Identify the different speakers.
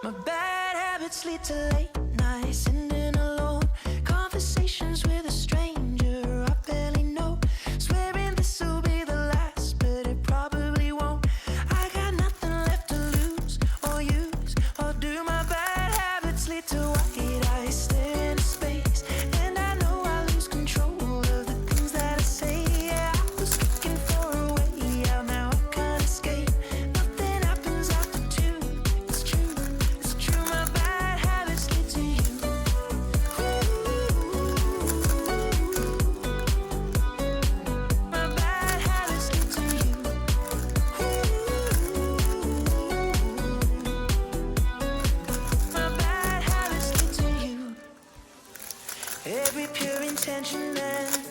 Speaker 1: My bad habits lead to late nights, sitting alone, conversations with a stranger I barely know, swearing this will be the last, but it probably won't. I got nothing left to lose or use, or do. My bad habits lead to white eyes staring into space, and I know I lose control of the things that I say. Yeah, I was looking for a way out, now I can't escape. Nothing happens after two. It's true, it's true. My bad habits lead to you. My bad habits lead to you. My bad habits lead to you. Every pure intention and